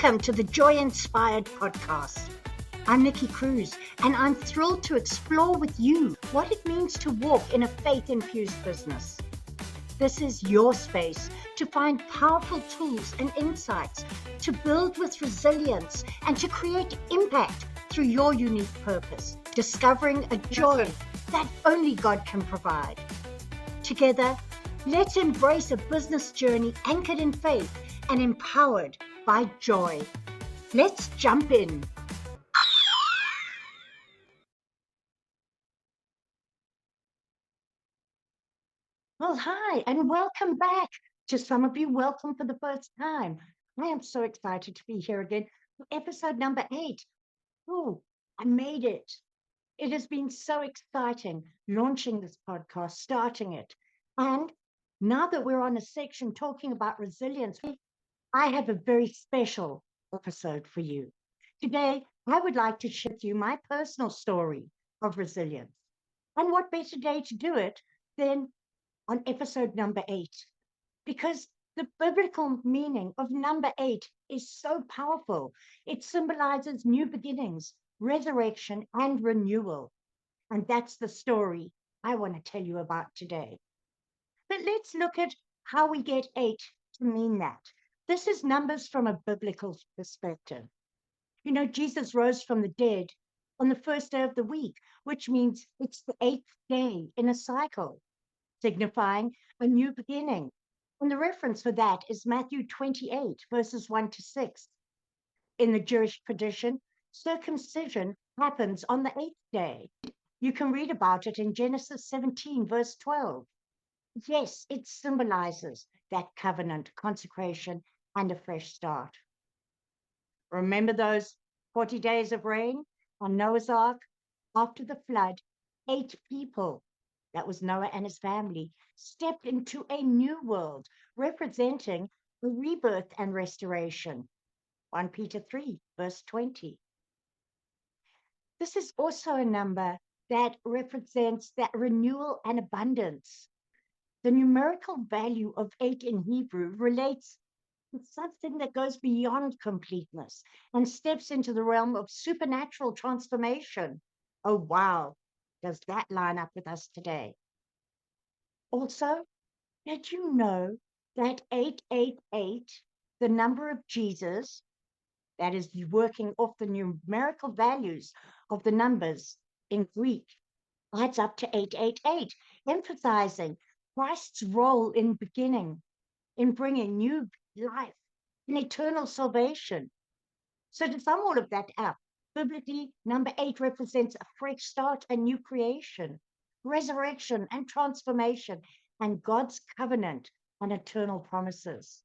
Welcome to the Joy Inspired podcast. I'm Nikki Cruise, and I'm thrilled to explore with you what it means to walk in a faith-infused business. This is your space to find powerful tools and insights, to build with resilience, and to create impact through your unique purpose, discovering a joy that only God can provide. Together, let's embrace a business journey anchored in faith and empowered by joy. Let's jump in. Well, hi, and welcome back. To some of you, welcome for the first time. I am so excited to be here again for episode number 8. Oh, I made it. It has been so exciting launching this podcast, starting it. And now that we're on a section talking about resilience, I have a very special episode for you. Today, I would like to share with you my personal story of resilience. And what better day to do it than on episode number 8? Because the biblical meaning of number 8 is so powerful. It symbolizes new beginnings, resurrection, and renewal. And that's the story I want to tell you about today. But let's look at how we get 8 to mean that. This is numbers from a biblical perspective. You know, Jesus rose from the dead on the first day of the week, which means it's the 8th day in a cycle, signifying a new beginning. And the reference for that is Matthew 28, verses 1 to 6. In the Jewish tradition, circumcision happens on the 8th day. You can read about it in Genesis 17, verse 12. Yes, it symbolizes that covenant, consecration, and a fresh start. Remember those 40 days of rain on Noah's Ark? After the flood, 8 people, that was Noah and his family, stepped into a new world, representing the rebirth and restoration. 1 Peter 3, verse 20. This is also a number that represents that renewal and abundance. The numerical value of 8 in Hebrew relates to something that goes beyond completeness and steps into the realm of supernatural transformation. Oh, wow. Does that line up with us today? Also, did you know that 888, the number of Jesus, that is working off the numerical values of the numbers in Greek, adds up to 888, emphasizing Christ's role in bringing new life and eternal salvation. So to sum all of that up, biblically, number 8 represents a fresh start and new creation, resurrection and transformation, and God's covenant and eternal promises.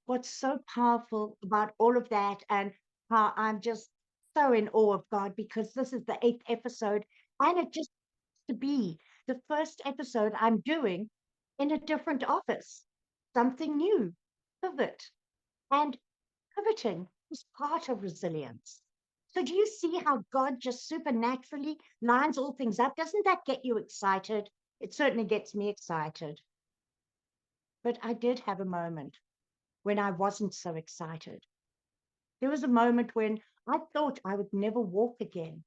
What's so powerful about all of that, and how I'm just so in awe of God, because this is the 8th episode, and it just to be the first episode I'm doing in a different office, something new, pivot. And pivoting is part of resilience. So do you see how God just supernaturally lines all things up? Doesn't that get you excited? It certainly gets me excited. But I did have a moment when I wasn't so excited. There was a moment when I thought I would never walk again.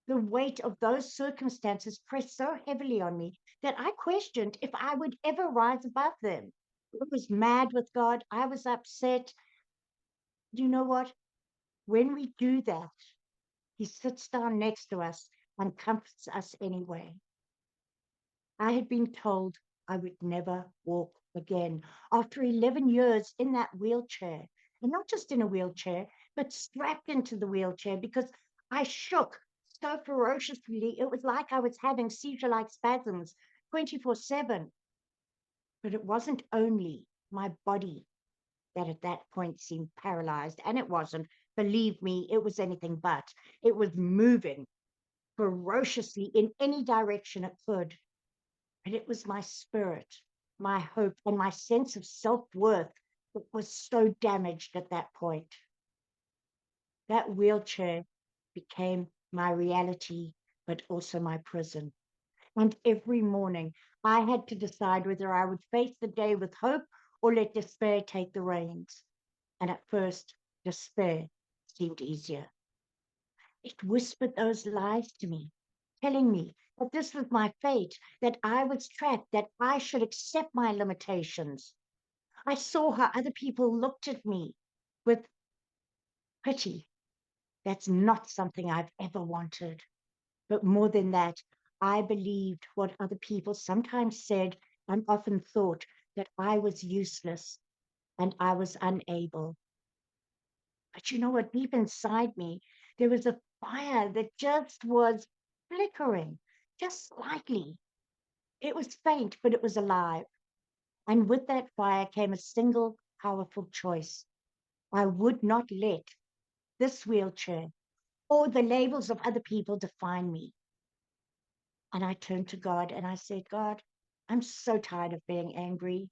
The weight of those circumstances pressed so heavily on me that I questioned if I would ever rise above them. I was mad with God. I was upset. You know what? When we do that, He sits down next to us and comforts us anyway. I had been told I would never walk again after 11 years in that wheelchair. And not just in a wheelchair, but strapped into the wheelchair because I shook so ferociously. It was like I was having seizure-like spasms 24/7. But it wasn't only my body that at that point seemed paralyzed, and it wasn't. Believe me, it was anything but. It was moving ferociously in any direction it could. But it was my spirit, my hope, and my sense of self-worth that was so damaged at that point. That wheelchair became my reality, but also my prison. And every morning I had to decide whether I would face the day with hope or let despair take the reins. And at first, despair seemed easier. It whispered those lies to me, telling me that this was my fate, that I was trapped, that I should accept my limitations. I saw how other people looked at me with pity. That's not something I've ever wanted. But more than that, I believed what other people sometimes said and often thought, that I was useless and I was unable. But you know what? Deep inside me, there was a fire that just was flickering, just slightly. It was faint, but it was alive. And with that fire came a single powerful choice. I would not let this wheelchair or the labels of other people define me. And I turned to God and I said, God, I'm so tired of being angry.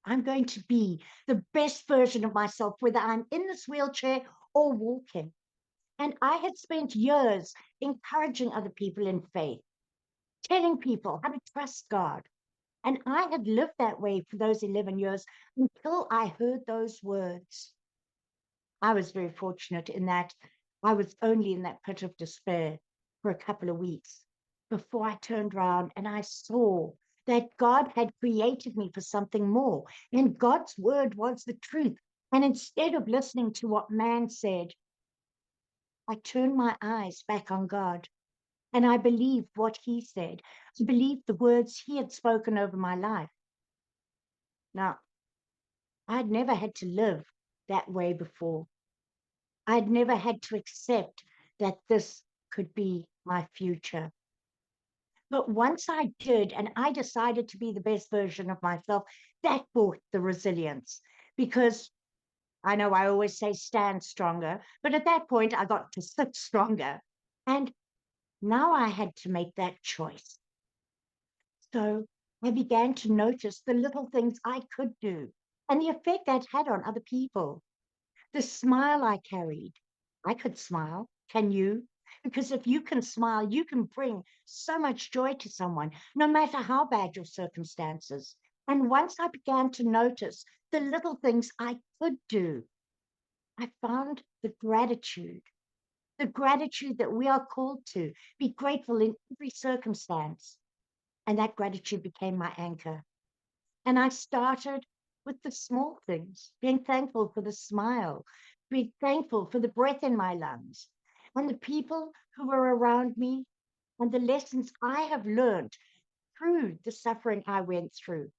I'm going to be the best version of myself, whether I'm in this wheelchair or walking. And I had spent years encouraging other people in faith, telling people how to trust God. And I had lived that way for those 11 years until I heard those words. I was very fortunate in that I was only in that pit of despair for a couple of weeks before I turned around and I saw that God had created me for something more. And God's word was the truth. And instead of listening to what man said, I turned my eyes back on God and I believed what he said. I believed the words he had spoken over my life. Now, I'd never had to live that way before. I'd never had to accept that this could be my future. But once I did, and I decided to be the best version of myself, that brought the resilience. Because I know I always say stand stronger, but at that point I got to sit stronger. And now I had to make that choice. So I began to notice the little things I could do and the effect that had on other people. The smile I carried. I could smile. Can you? Because if you can smile, you can bring so much joy to someone, no matter how bad your circumstances. And once I began to notice the little things I could do, I found the gratitude that we are called to be grateful in every circumstance. And that gratitude became my anchor. And I started with the small things, being thankful for the smile, being thankful for the breath in my lungs, and the people who were around me, and the lessons I have learned through the suffering I went through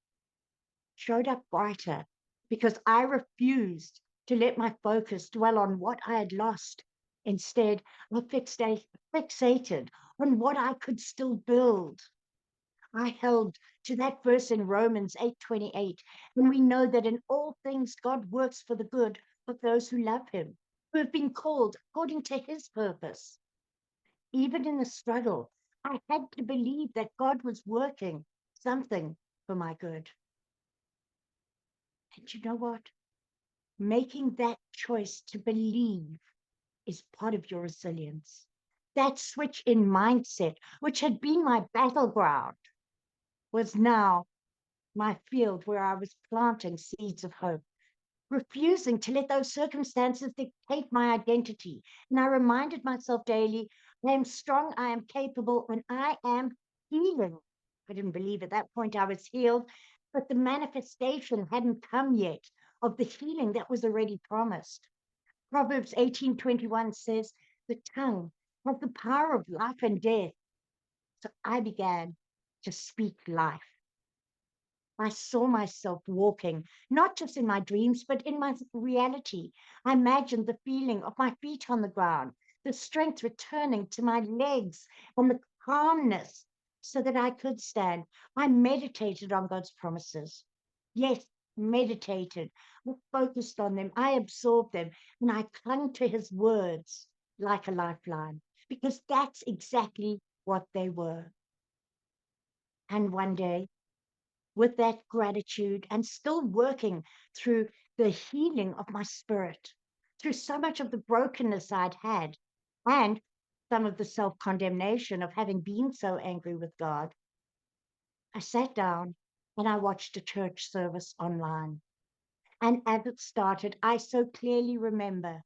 showed up brighter because I refused to let my focus dwell on what I had lost. Instead, I fixated on what I could still build. I held to that verse in Romans 8:28, and we know that in all things God works for the good of those who love him, who have been called according to his purpose. Even in the struggle, I had to believe that God was working something for my good. And you know what? Making that choice to believe is part of your resilience. That switch in mindset, which had been my battleground, was now my field where I was planting seeds of hope, refusing to let those circumstances dictate my identity. And I reminded myself daily, I am strong, I am capable, and I am healing. I didn't believe at that point I was healed, but the manifestation hadn't come yet of the healing that was already promised. Proverbs 18:21 says, the tongue has the power of life and death. So I began to speak life. I saw myself walking, not just in my dreams, but in my reality. I imagined the feeling of my feet on the ground, the strength returning to my legs, and the calmness so that I could stand. I meditated on God's promises. Yes, meditated. I focused on them. I absorbed them, and I clung to his words like a lifeline, because that's exactly what they were. And one day, with that gratitude and still working through the healing of my spirit, through so much of the brokenness I'd had, and some of the self condemnation of having been so angry with God, I sat down and I watched a church service online. And as it started, I so clearly remember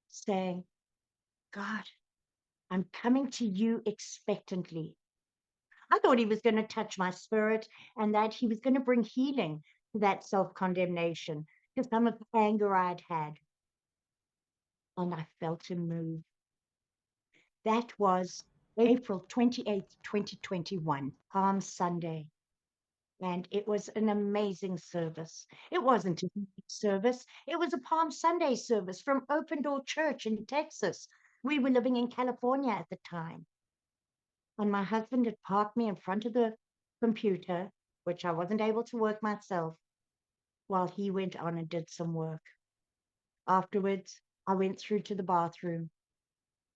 saying, God, I'm coming to you expectantly. I thought he was going to touch my spirit and that he was going to bring healing to that self condemnation, to some of the anger I'd had. And I felt him move. That was April 28th, 2021, Palm Sunday. And it was an amazing service. It wasn't a service, it was a Palm Sunday service from Open Door Church in Texas. We were living in California at the time. And my husband had parked me in front of the computer, which I wasn't able to work myself, while he went on and did some work. Afterwards, I went through to the bathroom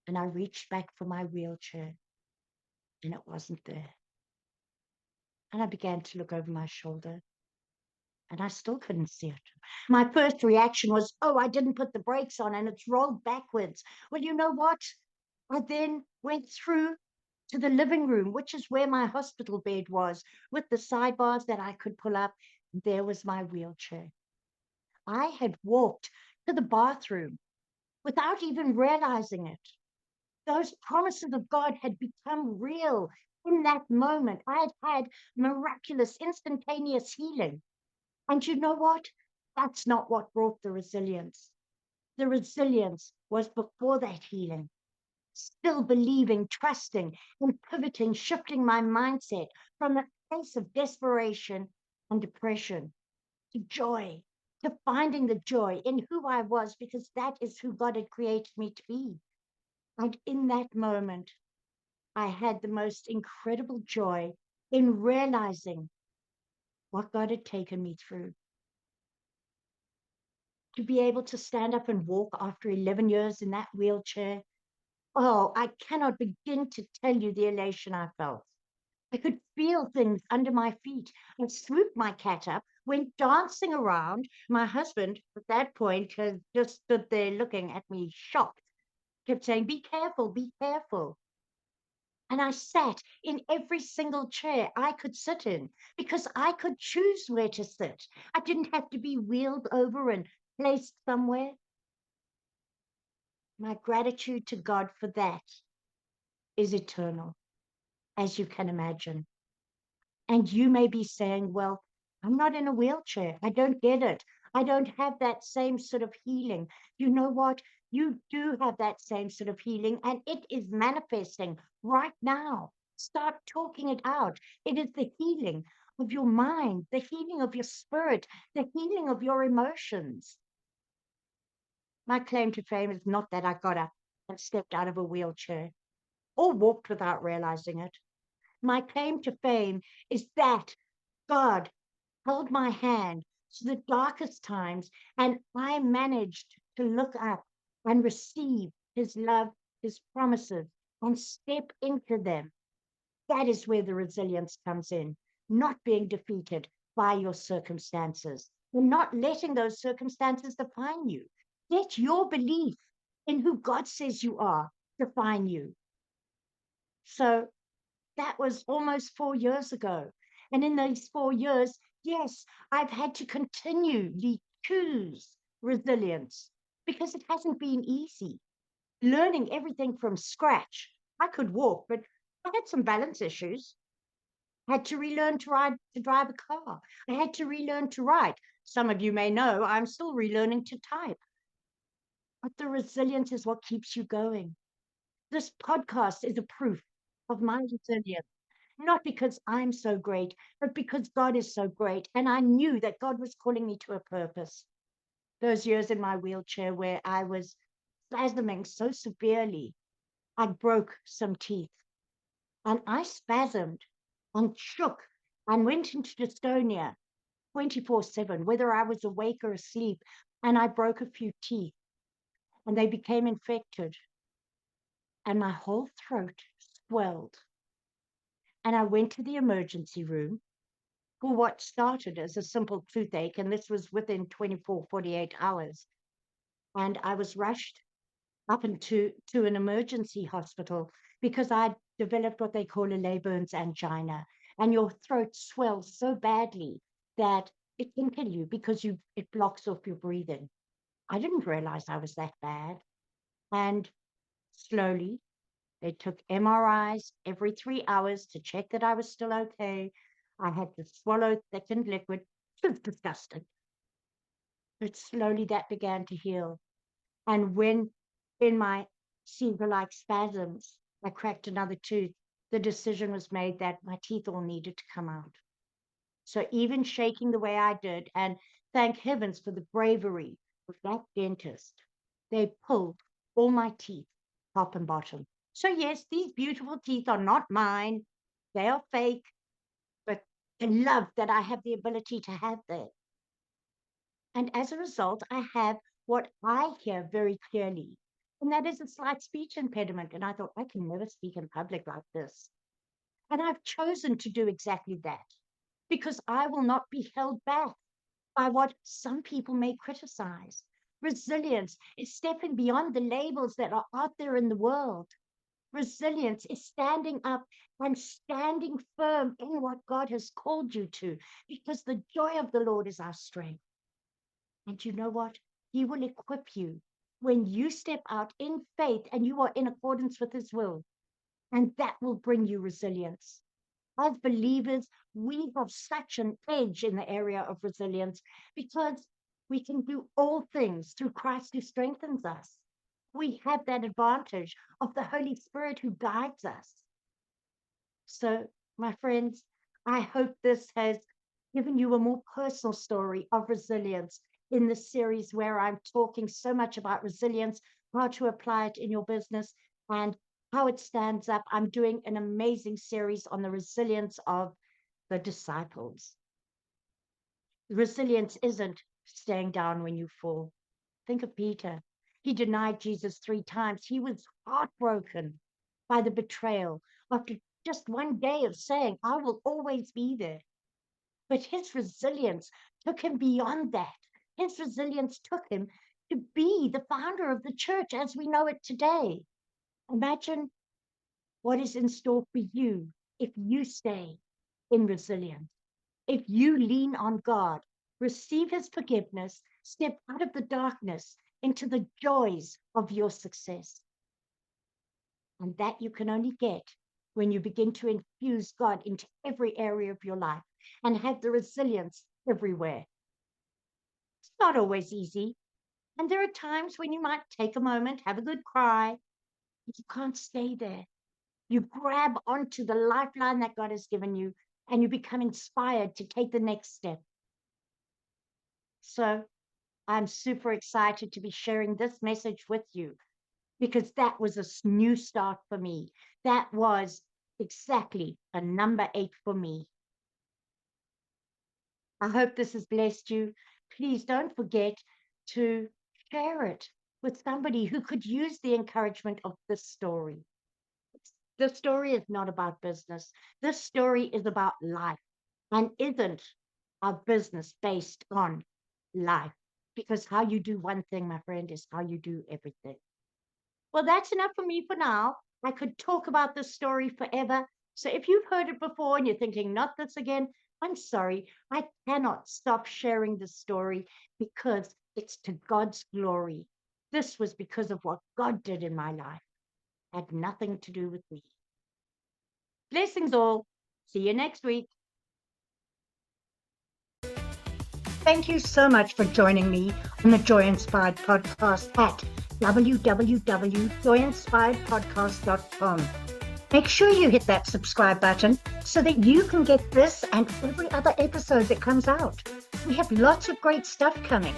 and I reached back for my wheelchair and it wasn't there. And I began to look over my shoulder and I still couldn't see it. My first reaction was, oh, I didn't put the brakes on and it's rolled backwards. Well, you know what? I then went through to the living room, which is where my hospital bed was, with the sidebars that I could pull up. There was my wheelchair. I had walked to the bathroom without even realizing it. Those promises of God had become real in that moment. I had had miraculous, instantaneous healing. And you know what? That's not what brought the resilience. The resilience was before that healing. Still believing, trusting, and pivoting, shifting my mindset from a place of desperation and depression to joy, to finding the joy in who I was, because that is who God had created me to be. And in that moment, I had the most incredible joy in realizing what God had taken me through. To be able to stand up and walk after 11 years in that wheelchair, oh, I cannot begin to tell you the elation I felt. I could feel things under my feet. I swooped my cat up, went dancing around. My husband, at that point, had just stood there looking at me shocked, kept saying, be careful, be careful. And I sat in every single chair I could sit in because I could choose where to sit. I didn't have to be wheeled over and placed somewhere. My gratitude to God for that is eternal, as you can imagine. And you may be saying, well, I'm not in a wheelchair. I don't get it. I don't have that same sort of healing. You know what? You do have that same sort of healing, and it is manifesting right now. Start talking it out. It is the healing of your mind, the healing of your spirit, the healing of your emotions. My claim to fame is not that I got up and stepped out of a wheelchair or walked without realizing it. My claim to fame is that God held my hand through the darkest times, and I managed to look up and receive his love, his promises, and step into them. That is where the resilience comes in, not being defeated by your circumstances and not letting those circumstances define you. Let your belief in who God says you are define you. So that was almost 4 years ago. And in those 4 years, yes, I've had to continually choose resilience because it hasn't been easy. Learning everything from scratch. I could walk, but I had some balance issues. I had to relearn to drive a car. I had to relearn to write. Some of you may know I'm still relearning to type. But the resilience is what keeps you going. This podcast is a proof of my resilience. Not because I'm so great, but because God is so great. And I knew that God was calling me to a purpose. Those years in my wheelchair where I was spasming so severely, I broke some teeth and I spasmed and shook and went into dystonia 24/7, whether I was awake or asleep. And I broke a few teeth and they became infected and my whole throat swelled. And I went to the emergency room for what started as a simple toothache, and this was within 24, 48 hours. And I was rushed up into an emergency hospital because I'd developed what they call a Leyburns angina, and your throat swells so badly that it can kill you because it blocks off your breathing. I didn't realize I was that bad. And slowly, they took MRIs every 3 hours to check that I was still okay. I had to swallow thickened liquid. It was disgusting. But slowly that began to heal. And when in my seizure-like spasms, I cracked another tooth, the decision was made that my teeth all needed to come out. So even shaking the way I did, and thank heavens for the bravery of that dentist, they pulled all my teeth, top and bottom. So yes, these beautiful teeth are not mine. They are fake, but I love that I have the ability to have that. And as a result, I have what I hear very clearly, and that is a slight speech impediment. And I thought, I can never speak in public like this. And I've chosen to do exactly that because I will not be held back by what some people may criticize. Resilience is stepping beyond the labels that are out there in the world. Resilience is standing up and standing firm in what God has called you to, because the joy of the Lord is our strength. And you know what? He will equip you when you step out in faith and you are in accordance with His will. And that will bring you resilience. As believers, we have such an edge in the area of resilience because we can do all things through Christ who strengthens us. We have that advantage of the Holy Spirit who guides us. So, my friends, I hope this has given you a more personal story of resilience in this series where I'm talking so much about resilience, how to apply it in your business, and how it stands up. I'm doing an amazing series on the resilience of the disciples. Resilience isn't staying down when you fall. Think of Peter. He denied Jesus 3 times. He was heartbroken by the betrayal after just one day of saying, I will always be there. But his resilience took him beyond that. His resilience took him to be the founder of the church as we know it today. Imagine what is in store for you if you stay in resilience, if you lean on God, receive His forgiveness, step out of the darkness into the joys of your success. And that you can only get when you begin to infuse God into every area of your life and have the resilience everywhere. It's not always easy. And there are times when you might take a moment, have a good cry, but you can't stay there. You grab onto the lifeline that God has given you and you become inspired to take the next step. So I'm super excited to be sharing this message with you because that was a new start for me. That was exactly a number 8 for me. I hope this has blessed you. Please don't forget to share it with somebody who could use the encouragement of this story. This story is not about business. This story is about life. And isn't our business based on life? Because how you do one thing, my friend, is how you do everything. Well, that's enough for me for now. I could talk about this story forever. So if you've heard it before and you're thinking, not this again, I'm sorry. I cannot stop sharing this story because it's to God's glory. This was because of what God did in my life. Had nothing to do with me. Blessings all. See you next week. Thank you so much for joining me on the Joy Inspired Podcast at www.joyinspiredpodcast.com. Make sure you hit that subscribe button so that you can get this and every other episode that comes out. We have lots of great stuff coming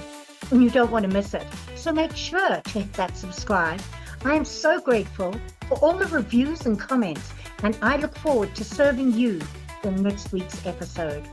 and you don't want to miss it. So make sure to hit that subscribe. I am so grateful for all the reviews and comments, and I look forward to serving you in next week's episode.